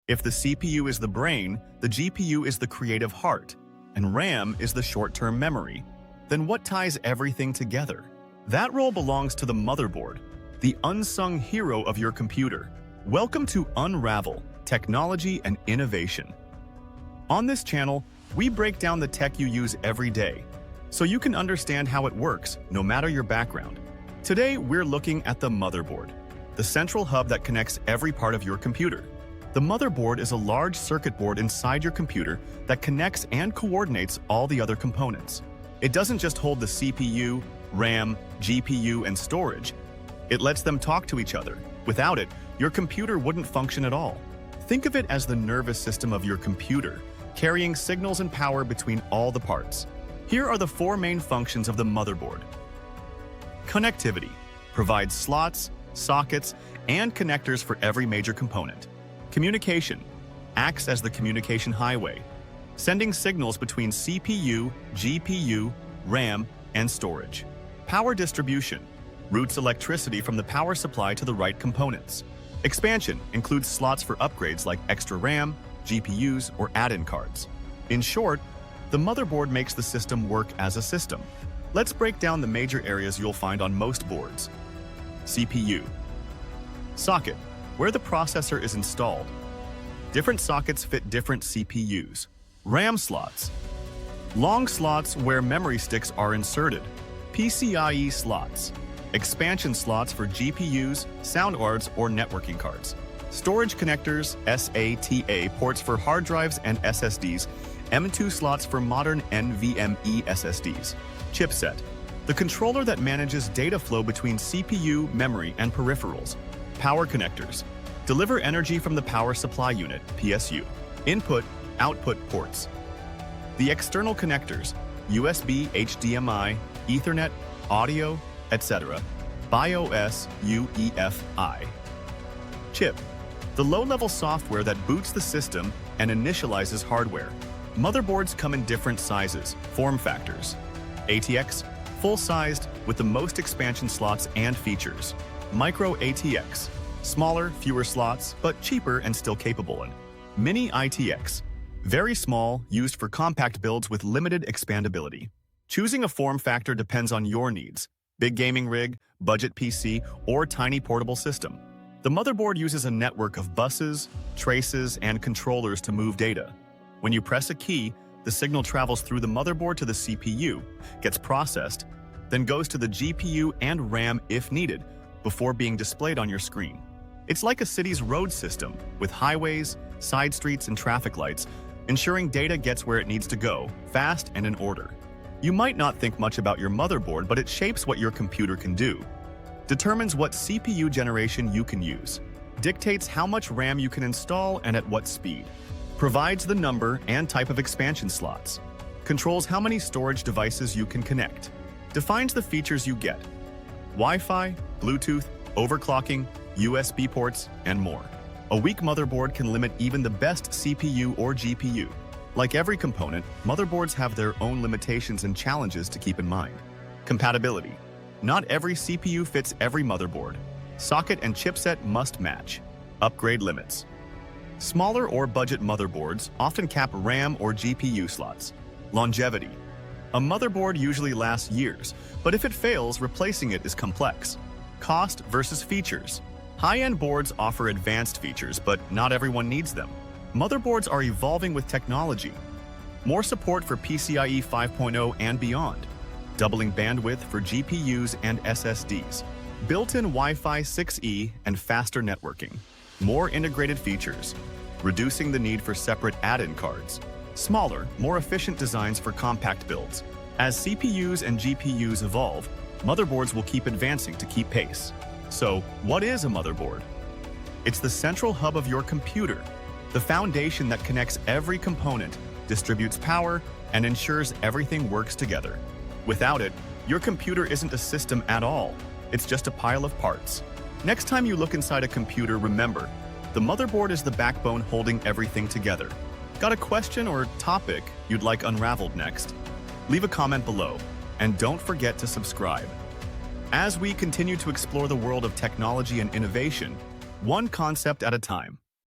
If the CPU is the brain, the GPU is the creative heart, and RAM is the short-term memory, then what ties everything together? That role belongs to the motherboard, the unsung hero of your computer. Welcome to Unravel, Technology and Innovation. On this channel, we break down the tech you use every day, so you can understand how it works, no matter your background. Today, we're looking at the motherboard, the central hub that connects every part of your computer. The motherboard is a large circuit board inside your computer that connects and coordinates all the other components. It doesn't just hold the CPU, RAM, GPU, and storage. It lets them talk to each other. Without it, your computer wouldn't function at all. Think of it as the nervous system of your computer, carrying signals and power between all the parts. Here are the four main functions of the motherboard. Connectivity provides slots, sockets, and connectors for every major component. Communication acts as the communication highway, sending signals between CPU, GPU, RAM, and storage. Power distribution routes electricity from the power supply to the right components. Expansion includes slots for upgrades like extra RAM, GPUs, or add-in cards. In short, the motherboard makes the system work as a system. Let's break down the major areas you'll find on most boards. CPU. Socket, where the processor is installed. Different sockets fit different CPUs. RAM slots. Long slots where memory sticks are inserted. PCIe slots. Expansion slots for GPUs, sound cards, or networking cards. Storage connectors, SATA ports for hard drives and SSDs. M.2 slots for modern NVMe SSDs. Chipset, the controller that manages data flow between CPU, memory, and peripherals. Power connectors, deliver energy from the power supply unit, PSU. Input, output ports. The external connectors, USB, HDMI, Ethernet, audio, etc. BIOS, UEFI. Chip, the low-level software that boots the system and initializes hardware. Motherboards come in different sizes, form factors. ATX, full-sized with the most expansion slots and features. Micro ATX, smaller, fewer slots, but cheaper and still capable. And Mini ITX, very small, used for compact builds with limited expandability. Choosing a form factor depends on your needs. Big gaming rig, budget PC, or tiny portable system. The motherboard uses a network of buses, traces, and controllers to move data. When you press a key, the signal travels through the motherboard to the CPU, gets processed, then goes to the GPU and RAM if needed, before being displayed on your screen. It's like a city's road system, with highways, side streets, and traffic lights, ensuring data gets where it needs to go, fast and in order. You might not think much about your motherboard, but it shapes what your computer can do. Determines what CPU generation you can use. Dictates how much RAM you can install and at what speed. Provides the number and type of expansion slots. Controls how many storage devices you can connect. Defines the features you get. Wi-Fi, Bluetooth, overclocking, USB ports, and more. A weak motherboard can limit even the best CPU or GPU. Like every component, motherboards have their own limitations and challenges to keep in mind. Compatibility. Not every CPU fits every motherboard. Socket and chipset must match. Upgrade limits. Smaller or budget motherboards often cap RAM or GPU slots. Longevity. A motherboard usually lasts years, but if it fails, replacing it is complex. Cost versus features. High-end boards offer advanced features, but not everyone needs them. Motherboards are evolving with technology. More support for PCIe 5.0 and beyond. Doubling bandwidth for GPUs and SSDs. Built-in Wi-Fi 6E and faster networking. More integrated features. Reducing the need for separate add-in cards. Smaller, more efficient designs for compact builds. As CPUs and GPUs evolve, motherboards will keep advancing to keep pace. So, what is a motherboard? It's the central hub of your computer, the foundation that connects every component, distributes power, and ensures everything works together. Without it, your computer isn't a system at all. It's just a pile of parts. Next time you look inside a computer, remember, the motherboard is the backbone holding everything together. Got a question or topic you'd like unraveled next? Leave a comment below, and don't forget to subscribe. As we continue to explore the world of technology and innovation, one concept at a time.